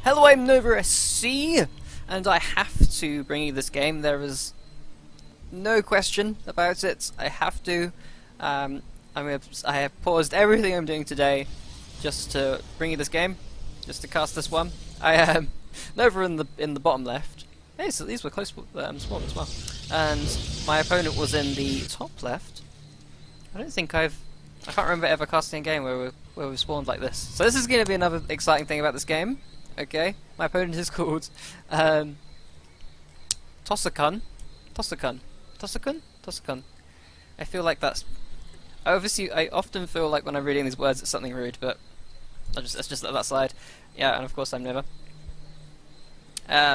Hello, I'm Nova SC, and I have to bring you this game. There is no question about it. I have to. I have paused everything I'm doing today just to bring you this game, just to cast this one. I am Nova in the bottom left. Hey, so these were close spawn as well, and my opponent was in the top left. I can't remember ever casting a game where we spawned like this. So this is going to be another exciting thing about this game. Okay, my opponent is called Tossakun. I feel like that's. I often feel like when I'm reading these words it's something rude, but let's just let that slide. Yeah, and of course I'm Nova.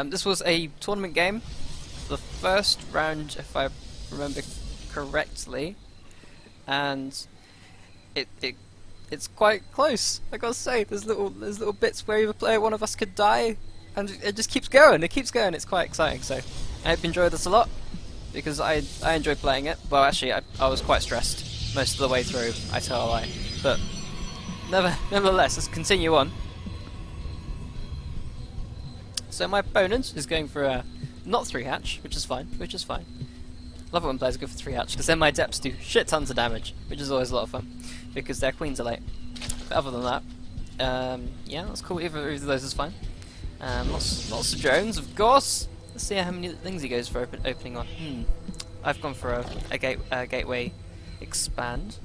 This was a tournament game. The first round, if I remember correctly, and it's quite close. I gotta say, there's little bits where one of us could die, and it just keeps going. It keeps going. It's quite exciting. So I hope you enjoyed this a lot because I enjoy playing it. Well, actually, I was quite stressed most of the way through. I tell a lie, but nevertheless, let's continue on. So my opponent is going for a not 3-hatch, which is fine. Love it when players go for 3-hatch, because then my depths do shit tons of damage, which is always a lot of fun, because their queens are late. But other than that, yeah, that's cool. Either of those is fine. Lots of drones, of course. Let's see how many things he goes for opening on. I've gone for a gateway expand,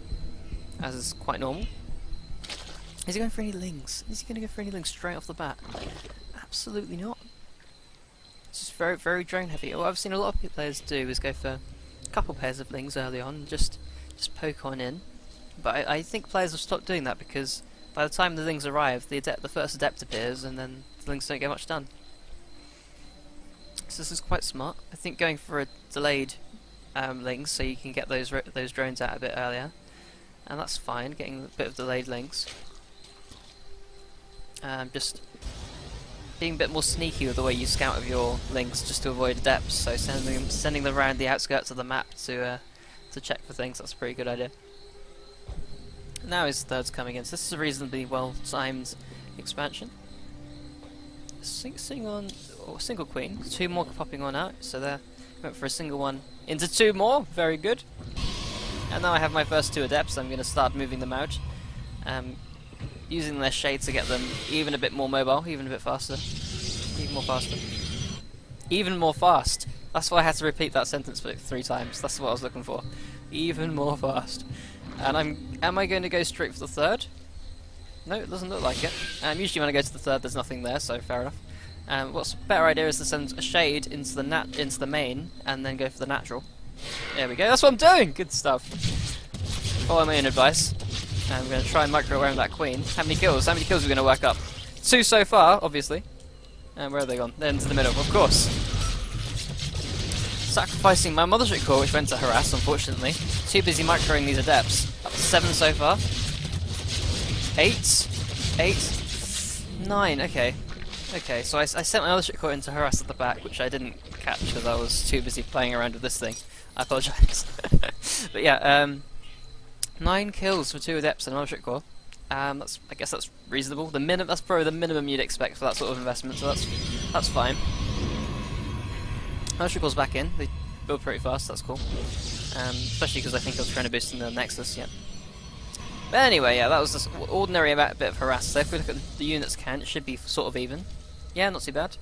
as is quite normal. Is he going for any lings? Is he going to go for any lings straight off the bat? Absolutely not. It's just very drone heavy. What I've seen a lot of players do is go for a couple pairs of lings early on, just poke on in. But I think players have stopped doing that because by the time the lings arrive, the first adept appears, and then the lings don't get much done. So this is quite smart. I think going for a delayed lings so you can get those drones out a bit earlier, and that's fine. Getting a bit of delayed lings. Just being a bit more sneaky with the way you scout with your links, just to avoid depths. So sending them around the outskirts of the map to check for things. That's a pretty good idea. Now his third's coming in, so this is a reasonably well-timed expansion. Single queen, 2 more popping on out, so there went for a single one into 2 more. Very good. And now I have my first 2 adepts. I'm going to start moving them out. Using their shade to get them even a bit more mobile, even a bit faster. Even more fast. That's why I had to repeat that sentence 3 times. That's what I was looking for. Even more fast. And am I going to go straight for the third? No, it doesn't look like it. Usually when I go to the third there's nothing there, so fair enough. What's a better idea is to send a shade into the main and then go for the natural. There we go, that's what I'm doing! Good stuff. Follow my own advice. I'm going to try and micro around that queen. How many kills? How many kills are we going to work up? 2 so far, obviously. And where are they gone? They're into the middle, of course. Sacrificing my mothership core, which went to harass, unfortunately. Too busy microing these adepts. Up to 7 so far. 8. 9, okay. Okay, so I sent my mothership core into harass at the back, which I didn't catch because I was too busy playing around with this thing. I apologise. But yeah, 9 kills for 2 adepts and a mothership core. I guess that's reasonable. That's probably the minimum you'd expect for that sort of investment, so that's fine. Mothership core's back in. They build pretty fast. That's cool. Especially because I think I was trying to boost in the Nexus. Yeah. But anyway, yeah, that was just ordinary bit of harass. So if we look at the units count, it should be sort of even. Yeah, not too bad.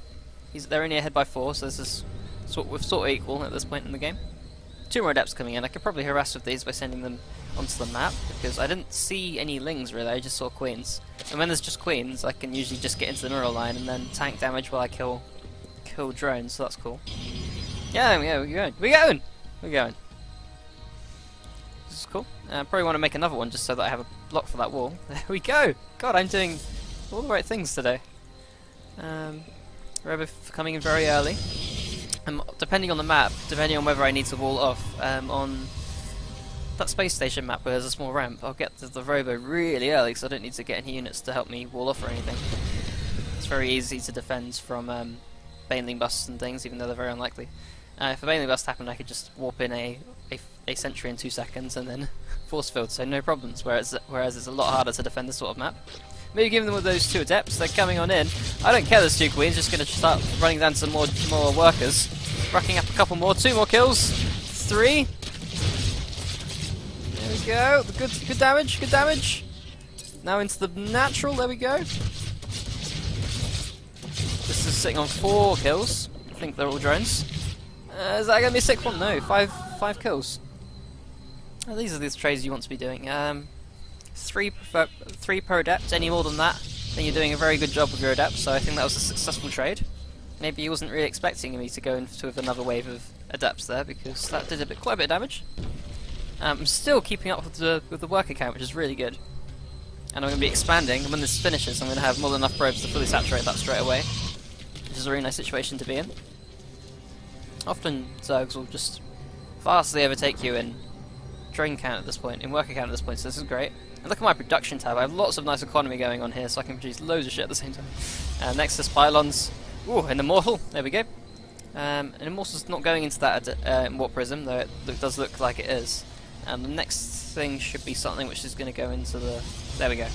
They're only ahead by 4, so this is we're sort of equal at this point in the game. 2 more adepts coming in. I could probably harass with these by sending them onto the map, because I didn't see any lings really, I just saw queens. And when there's just queens, I can usually just get into the mirror line and then tank damage while I kill drones, so that's cool. Yeah, we're going. This is cool. I probably want to make another one just so that I have a block for that wall. There we go! God, I'm doing all the right things today. Robo coming in very early. Depending on the map, depending on whether I need to wall off, on that space station map where there's a small ramp, I'll get the robo really early because I don't need to get any units to help me wall off or anything. It's very easy to defend from baneling busts and things, even though they're very unlikely. If a baneling bust happened, I could just warp in a sentry in 2 seconds and then force field, so no problems, whereas it's a lot harder to defend this sort of map. Maybe give them with those 2 adepts. They're coming on in. I don't care. There's 2 queens. Just going to start running down some more workers. Racking up a couple more. 2 more kills. 3. There we go. Good damage. Good damage. Now into the natural. There we go. This is sitting on 4 kills. I think they're all drones. Is that going to be a 6th one? No. 5 kills. Oh, these are the trades you want to be doing. 3 per adept. Any more than that, then you're doing a very good job with your adept. So I think that was a successful trade. Maybe he wasn't really expecting me to go into with another wave of adepts there, because that did quite a bit of damage. I'm still keeping up with the worker count, which is really good. And I'm going to be expanding, and when this finishes I'm going to have more than enough probes to fully saturate that straight away, which is a really nice situation to be in. Often Zergs will just vastly overtake you in drone count at this point, in worker count at this point, so this is great. And look at my production tab, I have lots of nice economy going on here, so I can produce loads of shit at the same time. Next is pylons. Ooh, an immortal, there we go. An immortal's not going into that warp prism, though it does look like it is. And the next thing should be something which is going to go into the... There we go.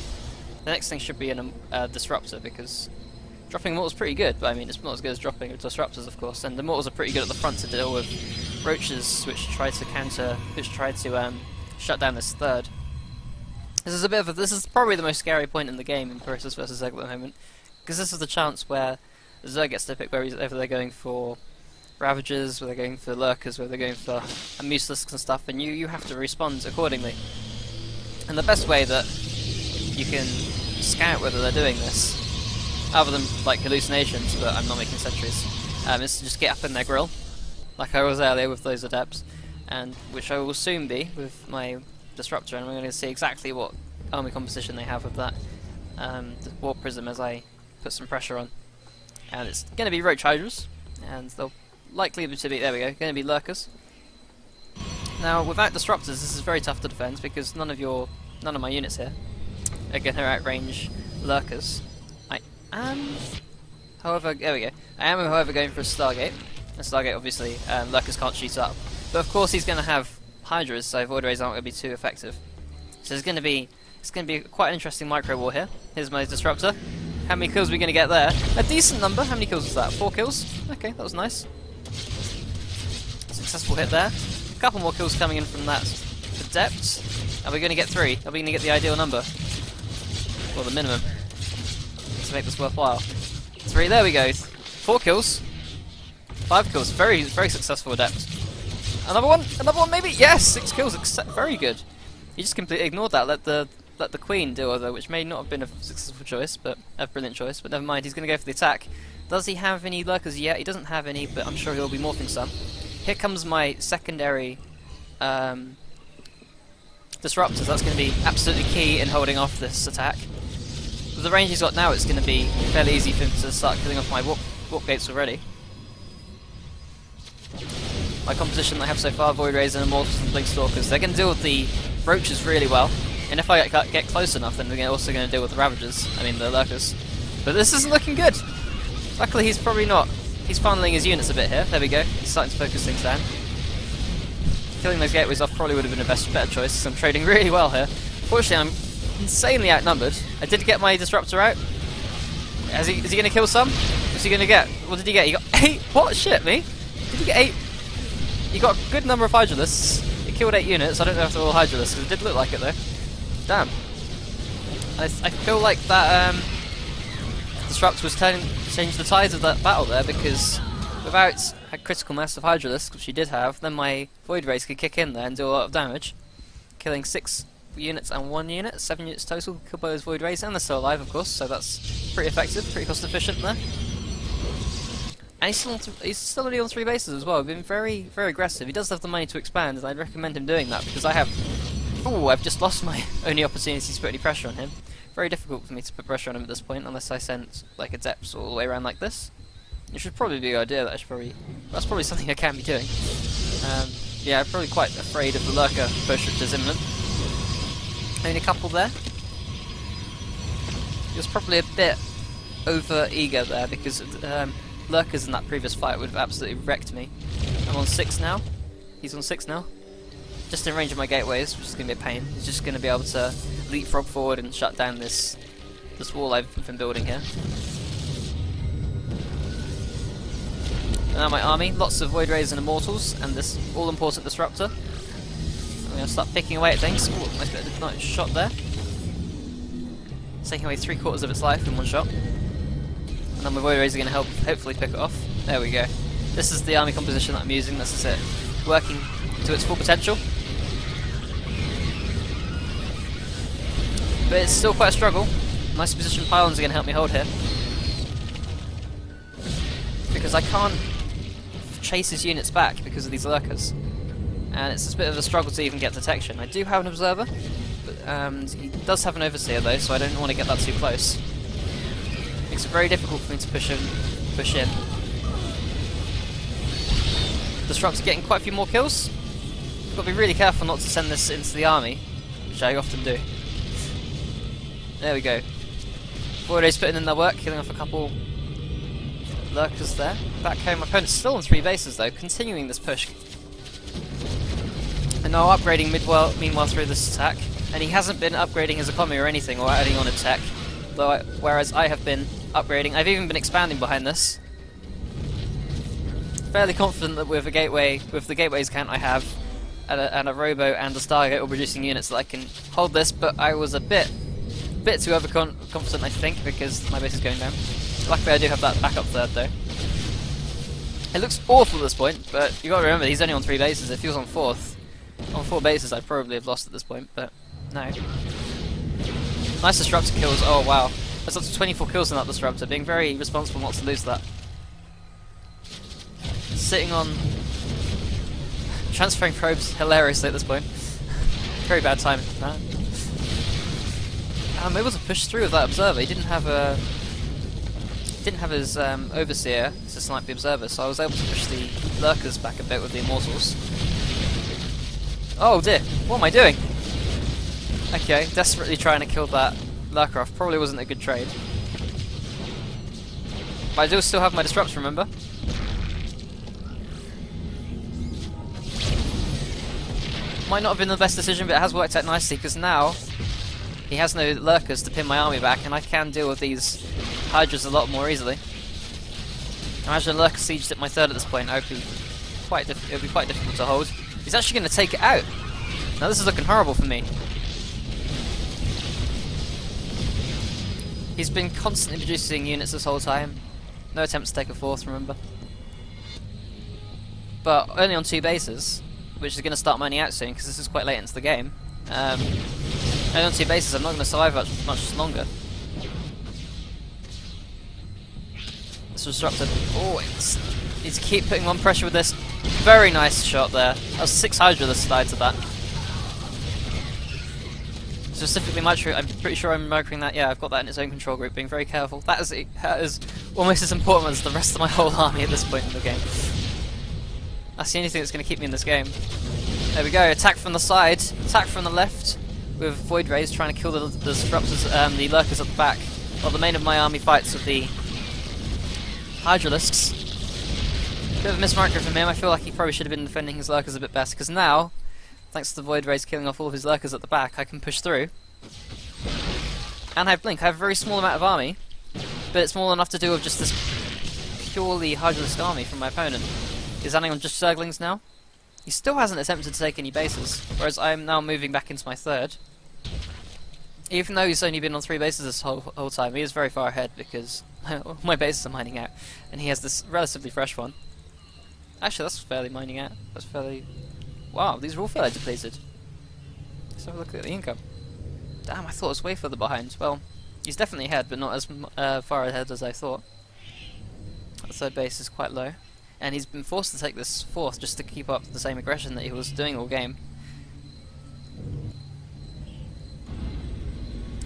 The next thing should be a disruptor, because dropping immortals is pretty good, but I mean it's not as good as dropping disruptors, of course. And the immortals are pretty good at the front to deal with roaches, which try to shut down this third. This is probably the most scary point in the game in Protoss versus Zerg at the moment, because this is the chance where the Zerg gets to pick whether they're going for Ravagers, whether they're going for Lurkers, whether they're going for Mucilisks and stuff, and you have to respond accordingly. And the best way that you can scout whether they're doing this, other than like hallucinations, but I'm not making sentries, is to just get up in their grill, like I was earlier with those adepts, and which I will soon be with my disruptor, and we're going to see exactly what army composition they have with that warp prism as I put some pressure on. And it's going to be Roach Hydras, and they'll likely to be, there we go, going to be Lurkers. Now, without disruptors, this is very tough to defend, because none of my units here are going to outrange Lurkers. However, there we go. I am, however, going for a Stargate. A Stargate, obviously, Lurkers can't shoot up. But of course, he's going to have Hydras, so Void Rays aren't going to be too effective. So it's going to be quite an interesting micro war here. Here's my disruptor. How many kills are we going to get there? A decent number. How many kills was that? 4 kills? Okay, that was nice. Successful hit there. A couple more kills coming in from that adept. Are we going to get 3? Are we going to get the ideal number? Or the minimum? To make this worthwhile. 3, there we go. 4 kills. 5 kills. Very, very successful adept. Another one maybe? Yes! 6 kills. Very good. You just completely ignored that. Let the queen deal with her, which may not have been a successful choice, but a brilliant choice. But never mind, he's going to go for the attack. Does he have any lurkers yet? He doesn't have any, but I'm sure he'll be morphing some. Here comes my secondary disruptors. That's going to be absolutely key in holding off this attack. With the range he's got now, it's going to be fairly easy for him to start killing off my warp gates already. My composition that I have so far, Void Rays and Immortals and Blink Stalkers, they're going to deal with the Roaches really well. And if I get close enough, then they're also going to deal with the Ravagers, I mean the Lurkers. But this isn't looking good! Luckily he's probably not. He's funneling his units a bit here. There we go. He's starting to focus things down. Killing those gateways off probably would have been a better choice, because I'm trading really well here. Fortunately, I'm insanely outnumbered. I did get my disruptor out. Is he going to kill some? What's he going to get? What did he get? He got 8? What? Shit, me? Did he get 8? He got a good number of Hydralisks. He killed 8 units. I don't know if they're all Hydralisks, because it did look like it though. Damn. I feel like that disruptor was changed the tides of that battle there, because without a critical mass of Hydralisks, which he did have, then my Void Rays could kick in there and do a lot of damage, killing 6 units and 1 unit, 7 units total, killed by those Void Rays, and they're still alive of course, so that's pretty effective, pretty cost efficient there. And he's still only on 3 bases as well. Been very, very aggressive. He does have the money to expand, and I'd recommend him doing that, because I have... Oh, I've just lost my only opportunity to put any pressure on him. Very difficult for me to put pressure on him at this point, unless I sent like adepts all the way around like this. It should probably be a good idea. That's probably something I can be doing. Yeah, I'm probably quite afraid of the lurker push, which is imminent. Only a couple there. He was probably a bit over eager there, because lurkers in that previous fight would have absolutely wrecked me. I'm on 6 now. He's on 6 now. Just in range of my gateways, which is going to be a pain. He's just going to be able to leapfrog forward and shut down this this wall I've been building here. And now my army, lots of Void Rays and Immortals, and this all-important Disruptor. I'm going to start picking away at things. Ooh, nice shot there. It's taking away 3/4 of its life in one shot. And then my Void Rays are going to help hopefully pick it off. There we go. This is the army composition that I'm using, this is it. Working to its full potential. But it's still quite a struggle. Nice positioned pylons are going to help me hold here. Because I can't chase his units back because of these lurkers. And it's a bit of a struggle to even get detection. I do have an observer, and he does have an overseer though, so I don't want to get that too close. Makes it very difficult for me to push in. Disruptor getting quite a few more kills. Got to be really careful not to send this into the army, which I often do. There we go. Void Rays putting in their work, killing off a couple lurkers there. Back home, my opponent's still on 3 bases though, continuing this push. And now upgrading meanwhile through this attack. And he hasn't been upgrading his economy or anything, or adding on a tech. Whereas I have been upgrading. I've even been expanding behind this. Fairly confident that with the gateways count I have, and a Robo and a Stargate all producing units that I can hold this, but I was a bit too overconfident I think, because my base is going down. Luckily I do have that backup third though. It looks awful at this point, but you gotta remember he's only on 3 bases. If he was on 4 bases I'd probably have lost at this point, but no. Nice Disruptor kills, oh wow. That's up to 24 kills in that Disruptor, being very responsible not to lose that. Sitting on... transferring probes hilariously at this point. Very bad timing for that. I'm able to push through with that Observer. He didn't have his Overseer to snipe the Observer, so I was able to push the Lurkers back a bit with the Immortals. Oh dear, what am I doing? Okay, desperately trying to kill that Lurker off. Probably wasn't a good trade. But I do still have my Disruptor, remember? Might not have been the best decision, but it has worked out nicely, because now he has no lurkers to pin my army back, and I can deal with these Hydras a lot more easily. Imagine a lurker sieged at my third at this point. It would be quite difficult to hold. He's actually going to take it out. Now this is looking horrible for me. He's been constantly producing units this whole time. No attempt to take a 4th, remember. But only on 2 bases, which is going to start mining out soon because this is quite late into the game. Only on 2 bases, I'm not going to survive much longer. This Disruptor, oh, needs to keep putting on pressure with this. Very nice shot there. That was 6 Hydra that died to that. Specifically Micro, I'm pretty sure I'm microing that. Yeah, I've got that in its own control group, being very careful. That is almost as important as the rest of my whole army at this point in the game. That's the only thing that's going to keep me in this game. There we go, attack from the side, attack from the left, with Void Rays trying to kill the Disruptors, the Lurkers at the back, while the main of my army fights with the Hydralisks. Bit of a mismicro from him. I feel like he probably should have been defending his Lurkers a bit better, because now, thanks to the Void Rays killing off all of his Lurkers at the back, I can push through. And I have Blink. I have a very small amount of army, but it's small enough to deal with just this purely Hydralisk army from my opponent. He's landing on just Zerglings now. He still hasn't attempted to take any bases, whereas I'm now moving back into my third. Even though he's only been on 3 bases this whole time, he is very far ahead because my bases are mining out, and he has this relatively fresh one. Actually, that's fairly mining out. That's fairly... Wow, these are all fairly depleted. Let's have a look at the income. Damn, I thought it was way further behind. Well, he's definitely ahead, but not as far ahead as I thought. The third base is quite low. And he's been forced to take this 4th just to keep up the same aggression that he was doing all game.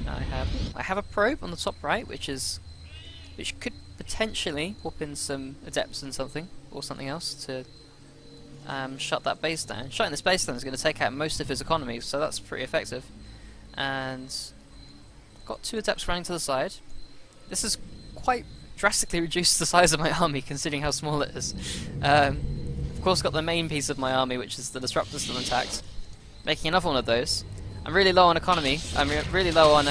I have a probe on the top right, which could potentially whoop in some adepts and something or something else to shut that base down. Shutting this base down is going to take out most of his economy, so that's pretty effective. And got 2 adepts running to the side. This is quite drastically reduced the size of my army considering how small it is. Of course got the main piece of my army, which is the Disruptor still intact, making another one of those. I'm really low on economy, I'm really low on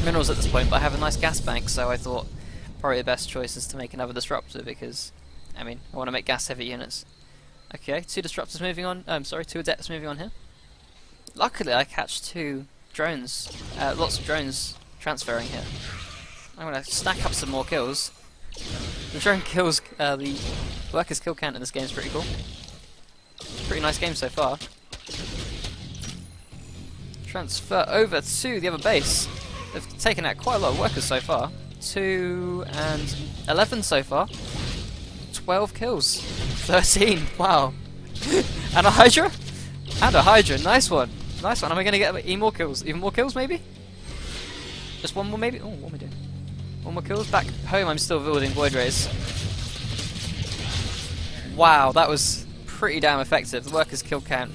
minerals at this point, but I have a nice gas bank, so I thought probably the best choice is to make another disruptor because, I mean, I want to make gas heavy units. Okay, 2 disruptors moving on. Sorry, 2 adepts moving on here. Luckily, I catch 2 drones. Lots of drones transferring here. I'm gonna stack up some more kills. The drone kills, the workers' kill count in this game is pretty cool. Pretty nice game so far. Transfer over to the other base. They've taken out quite a lot of workers so far. 2 and 11 so far. 12 kills. 13. Wow. And a Hydra? And a Hydra. Nice one. Nice one. Am I going to get even more kills? Even more kills, maybe? Just one more, maybe? Oh, what am I doing? One more kills. Back home, I'm still wielding Void Rays. Wow, that was pretty damn effective. The workers' kill count,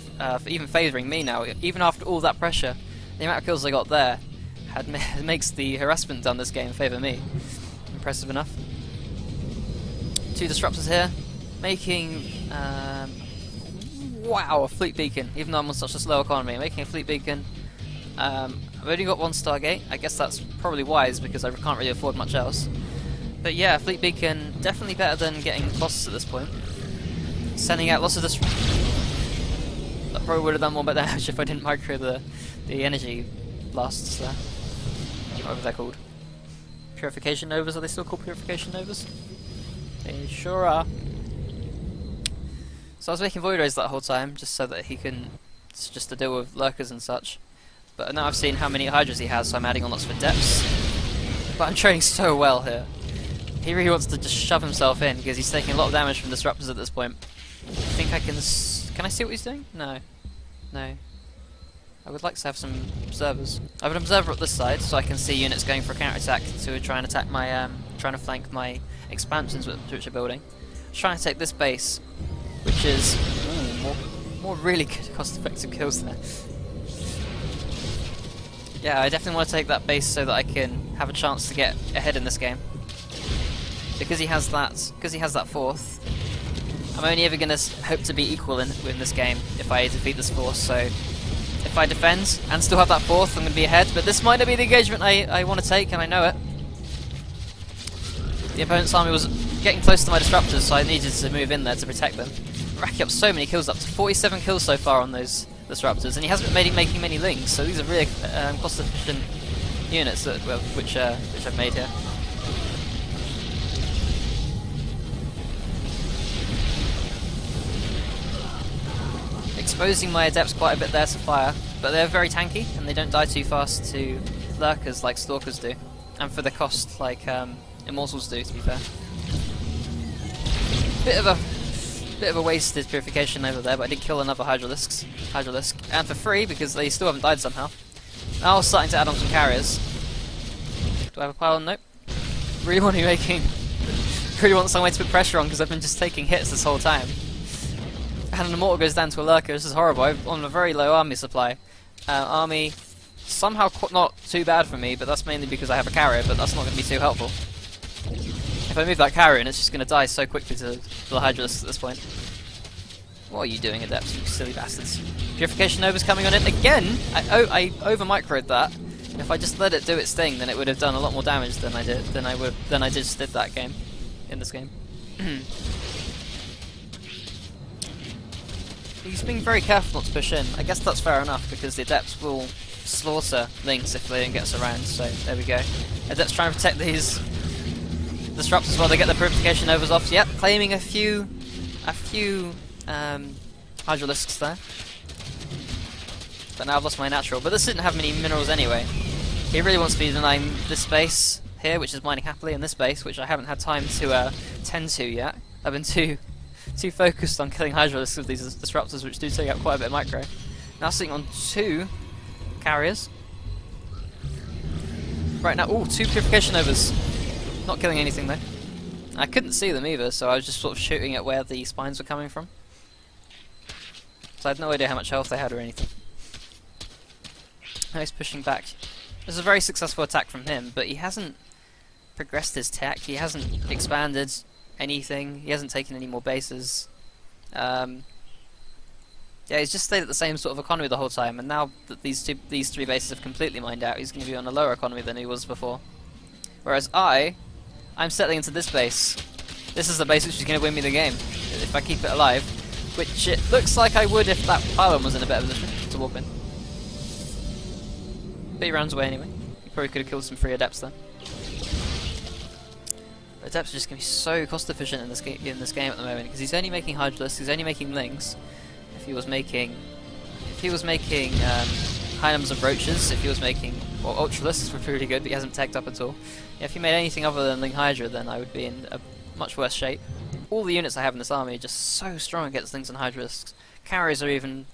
even favouring me now. Even after all that pressure, the amount of kills I got there makes the harassment done this game favour me. Impressive enough. 2 disruptors here, making wow, a fleet beacon. Even though I'm on such a slow economy, making a fleet beacon. I've only got 1 Stargate. I guess that's probably wise because I can't really afford much else. But yeah, fleet beacon definitely better than getting Colossus at this point. Sending out lots of this. That probably would have done more damage if I didn't micro the energy blasts there. Whatever they're called. Purification Novas, are they still called Purification Novas? They sure are. So I was making Void Rays that whole time, just so that he can, just to deal with lurkers and such. But now I've seen how many Hydras he has, so I'm adding on lots for depths. But I'm training so well here. He really wants to just shove himself in, because he's taking a lot of damage from disruptors at this point. I think I can I see what he's doing? No. No. I would like to have some observers. I have an observer at this side, so I can see units going for a counter-attack to try and attack my, trying to flank my expansions which are building. Trying to take this base, which is more really good cost-effective kills there. Yeah, I definitely want to take that base so that I can have a chance to get ahead in this game. Because he has that 4th, I'm only ever going to hope to be equal in this game if I defeat this force, so if I defend and still have that 4th, I'm going to be ahead, but this might not be the engagement I want to take, and I know it. The opponent's army was getting close to my disruptors, so I needed to move in there to protect them. Racking up so many kills, up to 47 kills so far on those disruptors, and he hasn't been making many links, so these are really cost-efficient units that, which I've made here. Exposing my adepts quite a bit there to fire, but they're very tanky and they don't die too fast to lurkers like stalkers do, and for the cost like immortals do, to be fair. Bit of a wasted purification over there, but I did kill another Hydralisk, and for free because they still haven't died somehow. Now I'm starting to add on some carriers. Do I have a pylon? Nope. Really want to be making. Really want some way to put pressure on because I've been just taking hits this whole time. And an immortal goes down to a lurker. This is horrible. I'm on a very low army supply. Army somehow not too bad for me, but that's mainly because I have a carrier. But that's not going to be too helpful. If I move that carrier in, it's just going to die so quickly to the Hydralisk at this point. What are you doing, Adepts, you silly bastards? Purification Nova's coming on in again. I over microed that. If I just let it do its thing, then it would have done a lot more damage than I did. Than I just did that game. In this game. He's being very careful not to push in. I guess that's fair enough because the Adepts will slaughter links if they don't get us around. So there we go. Adepts trying to protect these disruptors while they get the purification Novas off. Yep, claiming a few Hydralisks there. But now I've lost my natural. But this didn't have many minerals anyway. He really wants to be denying this base here, which is mining happily, and this base, which I haven't had time to tend to yet. I've been too focused on killing Hydralisks with these disruptors, which do take out quite a bit of micro. Now sitting on 2 carriers. Right now, 2 purification Novas. Not killing anything though. I couldn't see them either, so I was just sort of shooting at where the spines were coming from. So I had no idea how much health they had or anything. Now he's pushing back. This is a very successful attack from him, but he hasn't progressed his tech, he hasn't expanded anything, he hasn't taken any more bases. Yeah, he's just stayed at the same sort of economy the whole time, and now that these three bases have completely mined out, he's going to be on a lower economy than he was before. Whereas I'm settling into this base. This is the base which is going to win me the game if I keep it alive, which it looks like I would if that pylon was in a better position to walk in. But he runs away anyway. He probably could have killed some free adepts then. But adepts are just going to be so cost efficient in this game at the moment because he's only making Hydralisks, he's only making Lings. If he was making high numbers of roaches, if he was making, well, Ultralisks were pretty good, but he hasn't teched up at all. Yeah, if he made anything other than Ling Hydra, then I would be in a much worse shape. All the units I have in this army are just so strong against Lings and Hydralisks. Carriers are even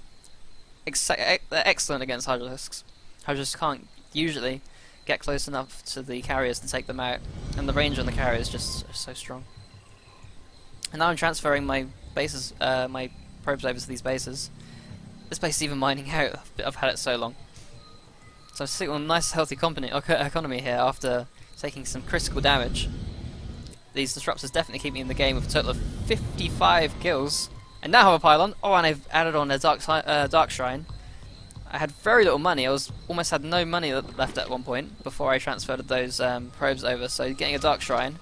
they're excellent against Hydralisks. Hydralisks can't usually get close enough to the carriers to take them out, and the range on the carrier is just so strong. And now I'm transferring my bases, my probes over to these bases. This base is even mining out. I've had it so long. So I'm sitting on a nice healthy economy here after taking some critical damage. These disruptors definitely keep me in the game with a total of 55 kills. And now I have a pylon. Oh, and I've added on a dark shrine. I had very little money. I almost had no money left at one point before I transferred those probes over. So getting a dark shrine,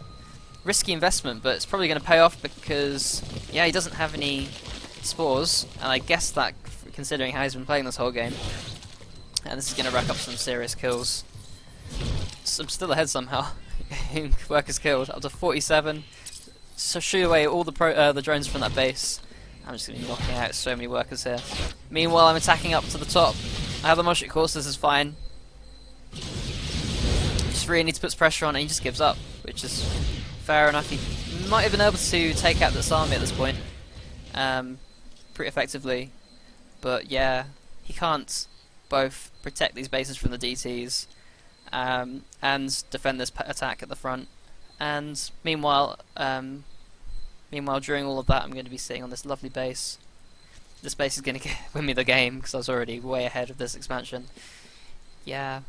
risky investment, but it's probably going to pay off because yeah, he doesn't have any spores, and I guess that considering how he's been playing this whole game. And this is going to rack up some serious kills. So I'm still ahead somehow. Workers killed up to 47. So shoot away all the drones from that base. I'm just going to be knocking out so many workers here. Meanwhile, I'm attacking up to the top. I have the Moshik course, this is fine. Just really needs to put pressure on, and he just gives up, which is fair enough. He might have been able to take out this army at this point pretty effectively, but yeah, he can't both protect these bases from the DTs and defend this attack at the front. And meanwhile, during all of that, I'm going to be sitting on this lovely base. This base is going to win me the game because I was already way ahead of this expansion. Yeah,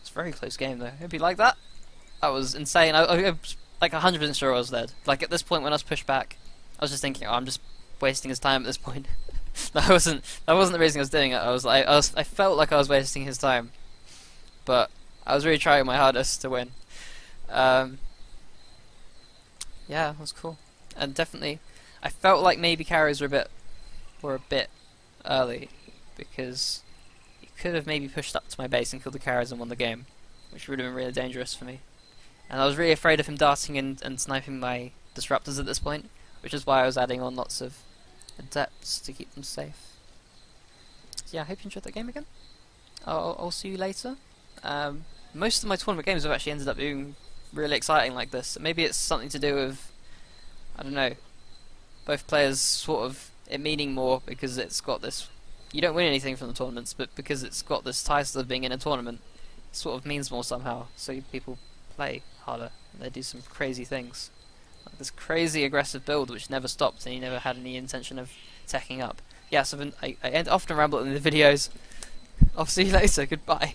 it's a very close game though. Hope you like that. That was insane. I was like 100% sure I was dead. Like at this point when I was pushed back, I was just thinking, oh, I'm just wasting his time at this point. That wasn't the reason I was doing it. I felt like I was wasting his time, but I was really trying my hardest to win. Yeah, it was cool, and definitely, I felt like maybe carriers were a bit early because you could have maybe pushed up to my base and killed the carriers and won the game, which would have been really dangerous for me. And I was really afraid of him darting in and sniping my disruptors at this point, which is why I was adding on lots of adepts to keep them safe. So yeah, I hope you enjoyed that game again. I'll see you later. Most of my tournament games have actually ended up being really exciting like this. Maybe it's something to do with, I don't know, both players sort of it meaning more because it's got this, you don't win anything from the tournaments, but because it's got this title of being in a tournament, it sort of means more somehow, so people play harder and they do some crazy things. Like this crazy aggressive build which never stopped and he never had any intention of teching up. Yeah, so I often ramble in the videos. I'll see you later, goodbye.